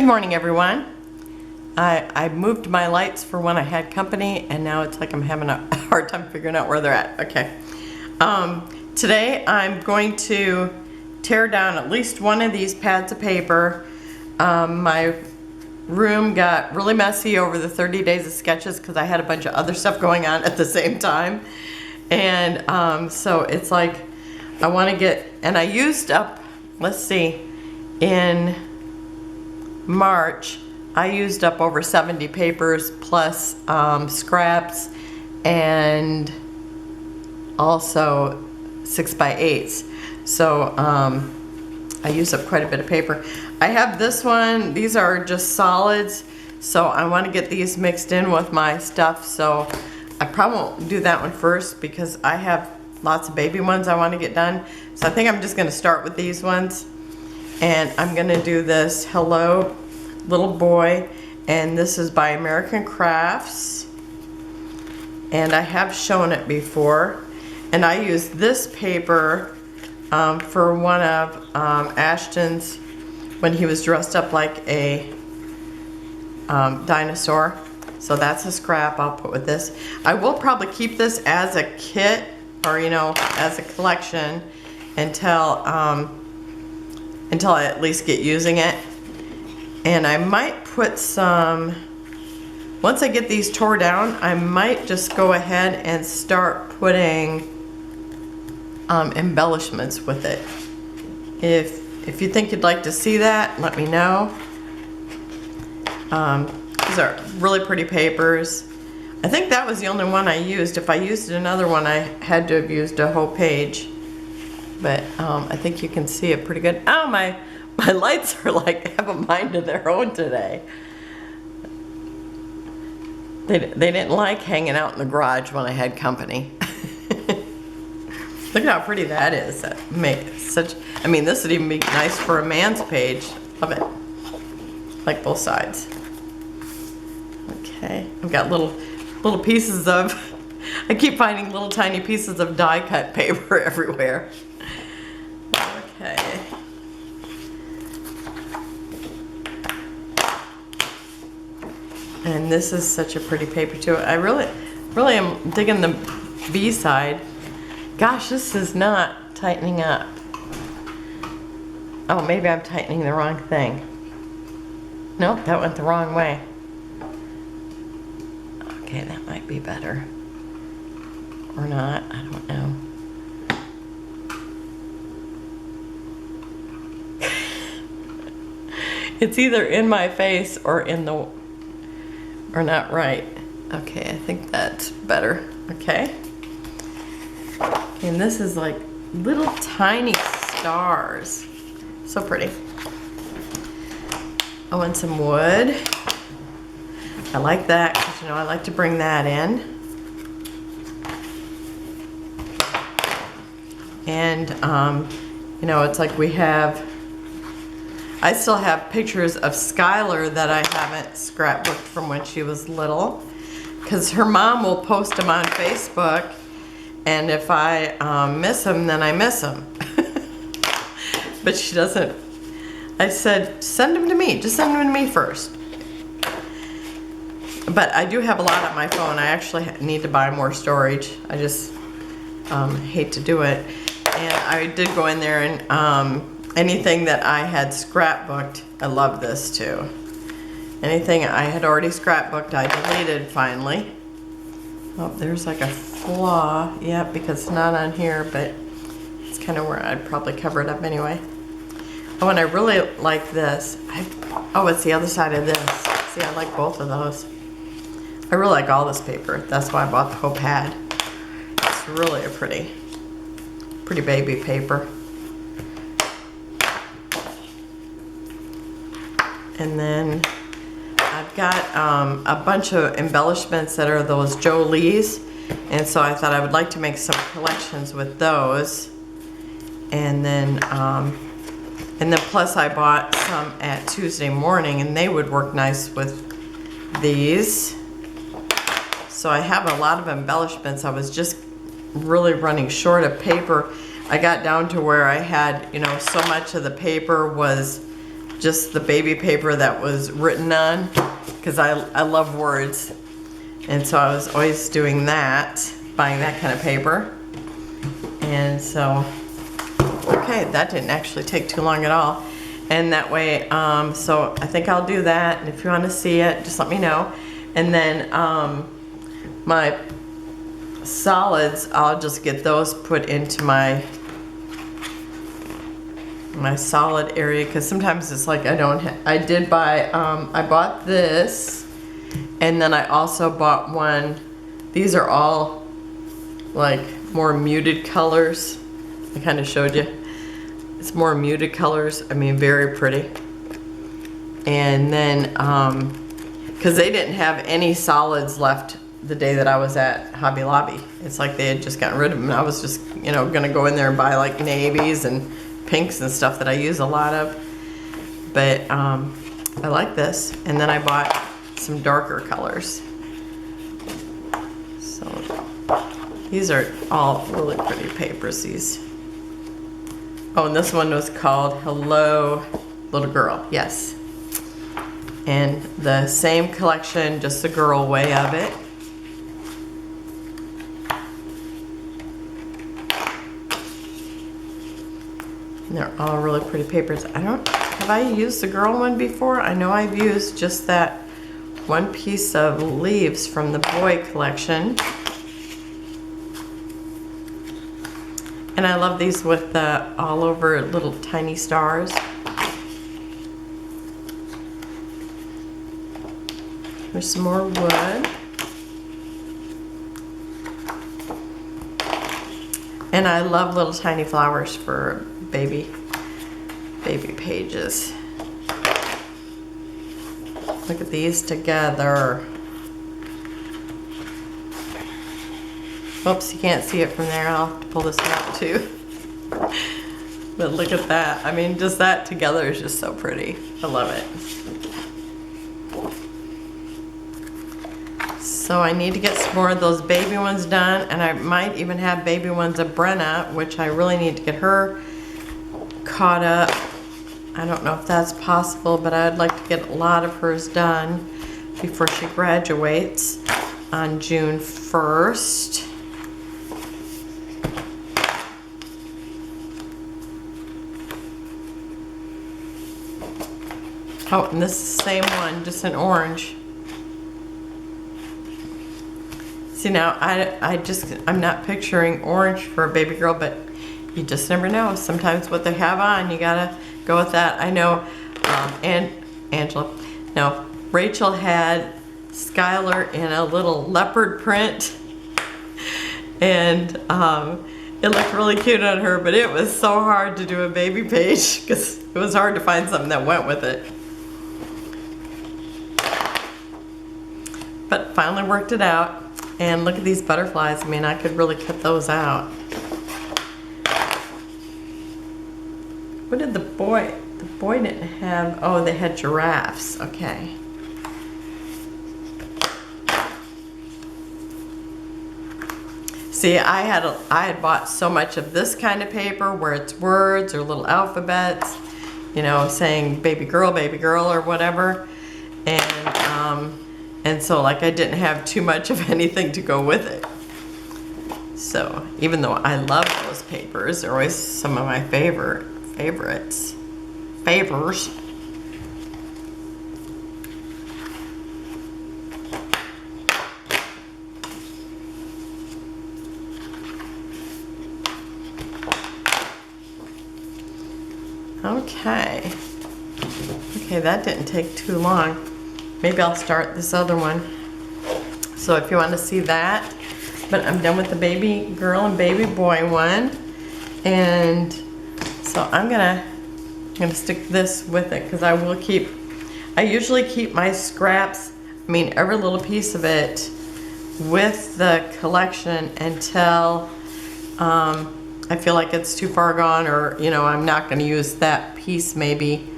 morning, everyone. I moved my lights for when I had company, and now it's like I'm having a hard time figuring out where they're at. Okay. Today I'm going to tear down at least one of these pads of paper. My room got really messy over the 30 days of sketches because I had a bunch of other stuff going on at the same time. And so it's like I want to get, and I used up, let's see, in March I used up over 70 papers plus scraps and also 6x8s. So I used up quite a bit of paper. I have this one. These are just solids, so I want to get these mixed in with my stuff. So I probably won't do that one first because I have lots of baby ones I want to get done. So I think I'm just going to start with these ones. And I'm going to do this Hello Little Boy, and this is by American Crafts, and I have shown it before. And I used this paper for one of Ashton's when he was dressed up like a dinosaur. So that's a scrap I'll put with this. I will probably keep this as a kit, or as a collection until I at least get using it. And I might put some, once I get these tore down, I might just go ahead and start putting embellishments with it. If you think you'd like to see that, let me know. These are really pretty papers. I think that was the only one I used. If I used another one, I had to have used a whole page. But I think you can see it pretty good. Oh, my lights are like, have a mind of their own today. They didn't like hanging out in the garage when I had company. Look at how pretty that is. That makes such, I mean, this would even be nice for a man's page. Love it. Like both sides. Okay, I've got little pieces of, I keep finding little tiny pieces of die cut paper everywhere. Okay. And this is such a pretty paper too. I really am digging the B side. Gosh, this is not tightening up. Oh, maybe I'm tightening the wrong thing. Nope, that went the wrong way. Okay, that might be better. Or not, I don't know. It's either in my face or or not right. Okay, I think that's better. Okay. And this is like little tiny stars. So pretty. I want some wood. I like that because I like to bring that in. And it's like we have, I still have pictures of Skylar that I haven't scrapbooked from when she was little, because her mom will post them on Facebook, and if I miss them, then I miss them. But she doesn't. I said, send them to me. Just send them to me first. But I do have a lot on my phone. I actually need to buy more storage. I just hate to do it. And I did go in there and anything that I had scrapbooked, I love this too. Anything I had already scrapbooked, I deleted finally. Oh, there's like a flaw. Yeah, because it's not on here, but it's kind of where I'd probably cover it up anyway. Oh, and I really like this. Oh, it's the other side of this. See, I like both of those. I really like all this paper. That's why I bought the whole pad. It's really a pretty baby paper. And then I've got a bunch of embellishments that are those Jolie's, and so I thought I would like to make some collections with those. And then plus I bought some at Tuesday Morning, and they would work nice with these. So I have a lot of embellishments. I was just really running short of paper. I got down to where I had, so much of the paper was just the baby paper that was written on, because I love words. And so I was always doing that, buying that kind of paper. And so, okay, that didn't actually take too long at all. And that way, so I think I'll do that. And if you want to see it, just let me know. And then my solids, I'll just get those put into my solid area, because sometimes it's like I did buy, I bought this, and then I also bought one. These are all like more muted colors. I kind of showed you. It's more muted colors. I mean, very pretty. And then, because they didn't have any solids left the day that I was at Hobby Lobby. It's like they had just gotten rid of them. And I was just, you know, gonna go in there and buy like navies and pinks and stuff that I use a lot of. But I like this. And then I bought some darker colors. So these are all really pretty papers, these. Oh, and this one was called Hello Little Girl, yes. And the same collection, just the girl way of it. And they're all really pretty papers. Have I used the girl one before? I know I've used just that one piece of leaves from the boy collection. And I love these with the all over little tiny stars. There's some more wood. And I love little tiny flowers for baby pages. Look at these together. Oops, you can't see it from there. I'll have to pull this out too. But look at that. I mean, just that together is just so pretty. I love it. So I need to get some more of those baby ones done, and I might even have baby ones of Brenna, which I really need to get her caught up. I don't know if that's possible, but I'd like to get a lot of hers done before she graduates on June 1st. Oh, and this is the same one, just in orange. See, now I'm not picturing orange for a baby girl, but you just never know. Sometimes what they have on, you gotta go with that. I know, Rachel had Skylar in a little leopard print, and it looked really cute on her, but it was so hard to do a baby page because it was hard to find something that went with it. But finally worked it out. And look at these butterflies. I mean, I could really cut those out. What did the boy didn't have? Oh, they had giraffes. Okay. See, I had bought so much of this kind of paper where it's words or little alphabets, you know, saying baby girl or whatever. And so like I didn't have too much of anything to go with it. So even though I love those papers, they're always some of my favorites. Okay. Okay, that didn't take too long. Maybe I'll start this other one. So if you want to see that, but I'm done with the baby girl and baby boy one. And so I'm gonna stick this with it because I usually keep my scraps, I mean every little piece of it with the collection until I feel like it's too far gone, or you know, I'm not gonna use that piece maybe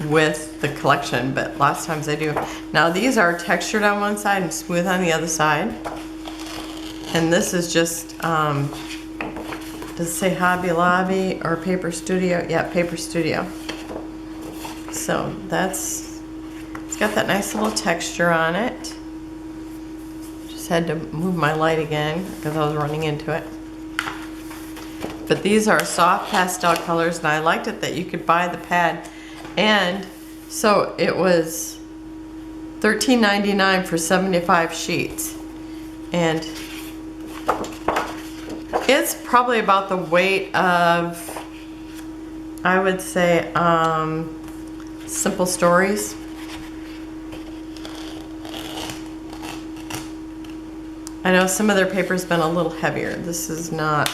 with the collection, but lots of times I do. Now these are textured on one side and smooth on the other side. And this is just, does it say Hobby Lobby or Paper Studio? Yeah, Paper Studio. So it's got that nice little texture on it. Just had to move my light again because I was running into it. But these are soft pastel colors, and I liked it that you could buy the pad. And so it was $13.99 for 75 sheets. And it's probably about the weight of, I would say, Simple Stories. I know some of their paper's been a little heavier. This is not.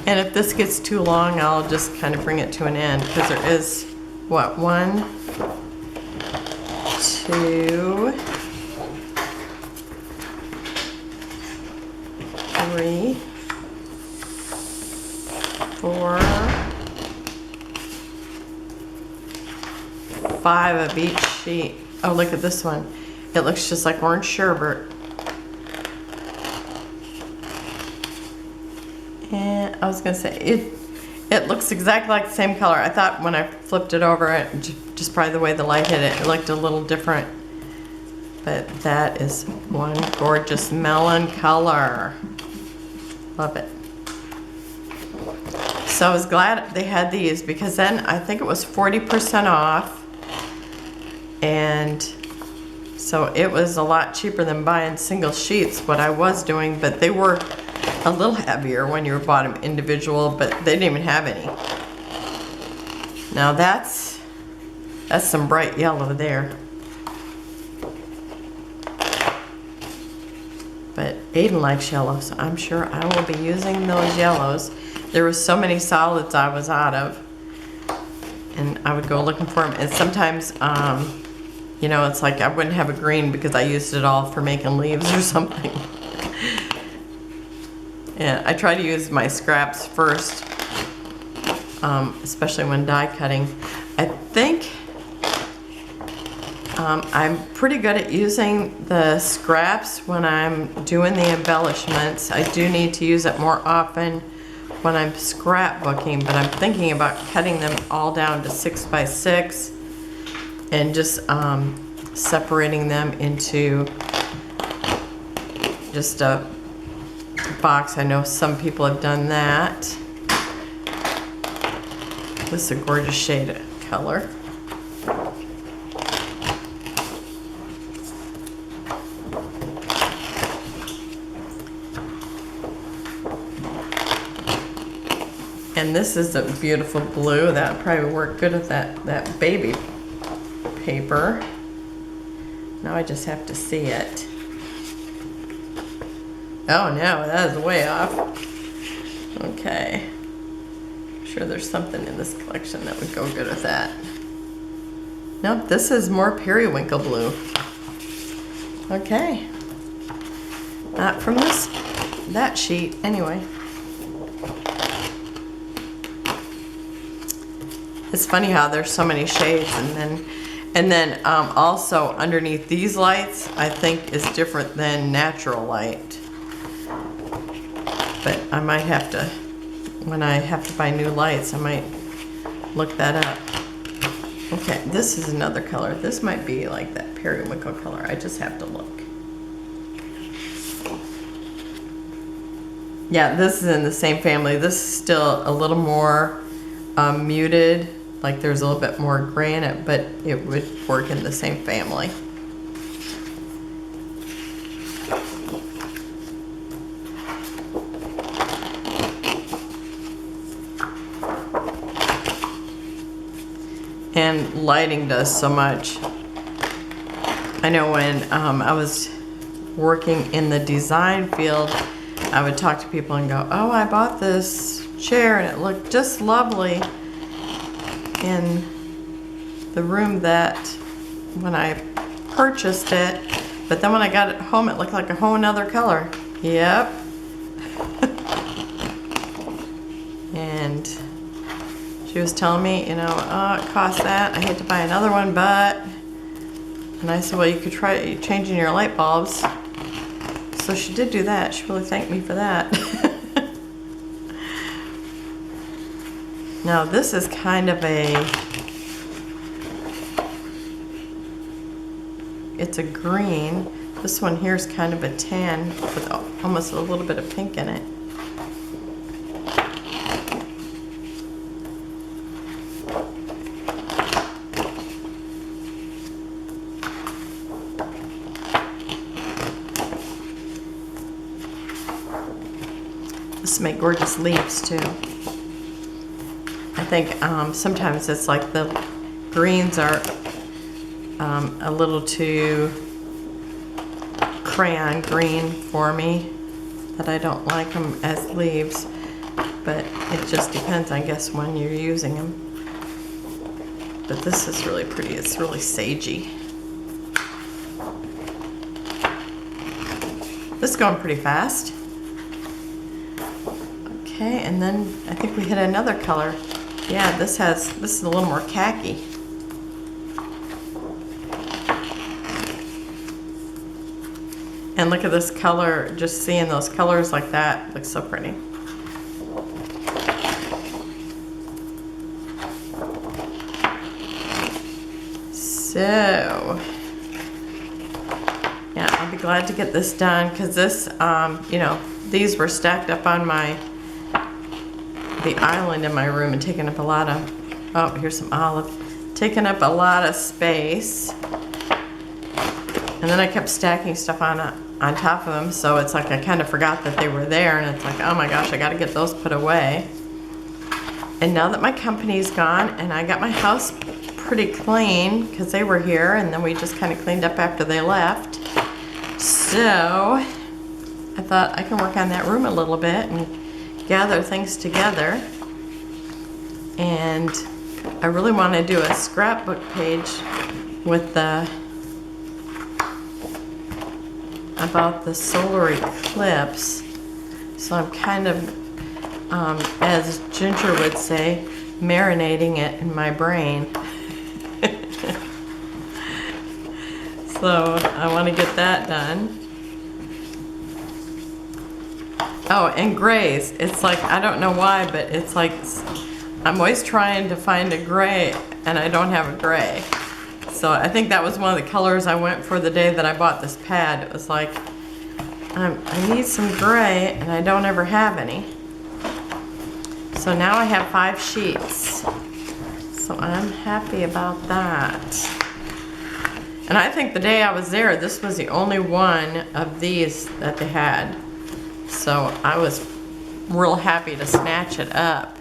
And if this gets too long, I'll just kind of bring it to an end, because there is, what, 1, 2, 3, 4, 5 of each sheet. Oh, look at this one. It looks just like orange sherbet. And I was gonna say, it looks exactly like the same color. I thought when I flipped it over, just probably the way the light hit it, it looked a little different. But that is one gorgeous melon color. Love it. So I was glad they had these, because then I think it was 40% off. And so it was a lot cheaper than buying single sheets, what I was doing, but they were a little heavier when you bought them individual, but they didn't even have any. Now that's some bright yellow there. But Aiden likes yellow, so I'm sure I will be using those yellows. There were so many solids I was out of, and I would go looking for them. And sometimes, you know, it's like I wouldn't have a green because I used it all for making leaves or something. And I try to use my scraps first, especially when die cutting. I think I'm pretty good at using the scraps when I'm doing the embellishments. I do need to use it more often when I'm scrapbooking, but I'm thinking about cutting them all down to 6 by 6 and just separating them into just a box. I know some people have done that. This is a gorgeous shade of color. And this is a beautiful blue. That would probably work good with that baby paper. Now I just have to see it. Oh no, that is way off. Okay. I'm sure there's something in this collection that would go good with that. Nope, this is more periwinkle blue. Okay. Not from that sheet, anyway. It's funny how there's so many shades, and then also underneath these lights, I think is different than natural light. But I might have to, when I have to buy new lights, I might look that up. Okay, this is another color. This might be like that periwinkle color. I just have to look. Yeah, this is in the same family. This is still a little more muted. Like there's a little bit more gray in it, but it would work in the same family. And lighting does so much. I know when I was working in the design field, I would talk to people and go, oh, I bought this chair and it looked just lovely in the room that when I purchased it, but then when I got it home it looked like a whole nother color. Yep. And she was telling me, you know, oh, it cost that, I had to buy another one, but, and I said, well, you could try changing your light bulbs. So she did do that. She really thanked me for that. Now this is kind of it's a green. This one here is kind of a tan with almost a little bit of pink in it. This make gorgeous leaves too. I think sometimes it's like the greens are a little too crayon green for me, that I don't like them as leaves, but it just depends, I guess, when you're using them. But this is really pretty. It's really sagey. This is going pretty fast. Okay, and then I think we hit another color. Yeah, this is a little more khaki. And look at this color, just seeing those colors like that looks so pretty. So, yeah, I'll be glad to get this done, because this, you know, these were stacked up on the island in my room and taking up a lot of, oh, here's some olive, taking up a lot of space. And then I kept stacking stuff on top of them, so it's like I kind of forgot that they were there, and it's like, oh my gosh, I gotta get those put away. And now that my company's gone and I got my house pretty clean, because they were here, and then we just kind of cleaned up after they left. So I thought I can work on that room a little bit and gather things together. And I really want to do a scrapbook page with about the solar eclipse. So I'm kind of, as Ginger would say, marinating it in my brain. So I want to get that done. Oh, and grays. It's like, I don't know why, but it's like, I'm always trying to find a gray, and I don't have a gray. So I think that was one of the colors I went for the day that I bought this pad. It was like, I need some gray, and I don't ever have any. So now I have 5 sheets. So I'm happy about that. And I think the day I was there, this was the only one of these that they had. So I was real happy to snatch it up.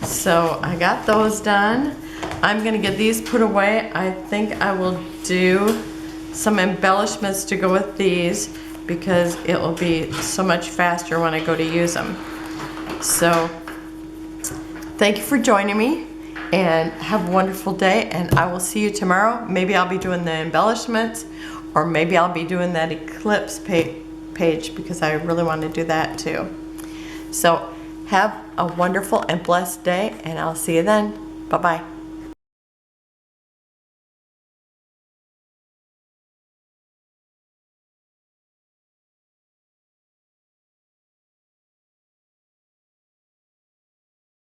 So I got those done. I'm gonna get these put away. I think I will do some embellishments to go with these, because it will be so much faster when I go to use them. So thank you for joining me, and have a wonderful day, and I will see you tomorrow. Maybe I'll be doing the embellishments, or maybe I'll be doing that eclipse page, because I really want to do that too. So have a wonderful and blessed day, and I'll see you then. Bye-bye.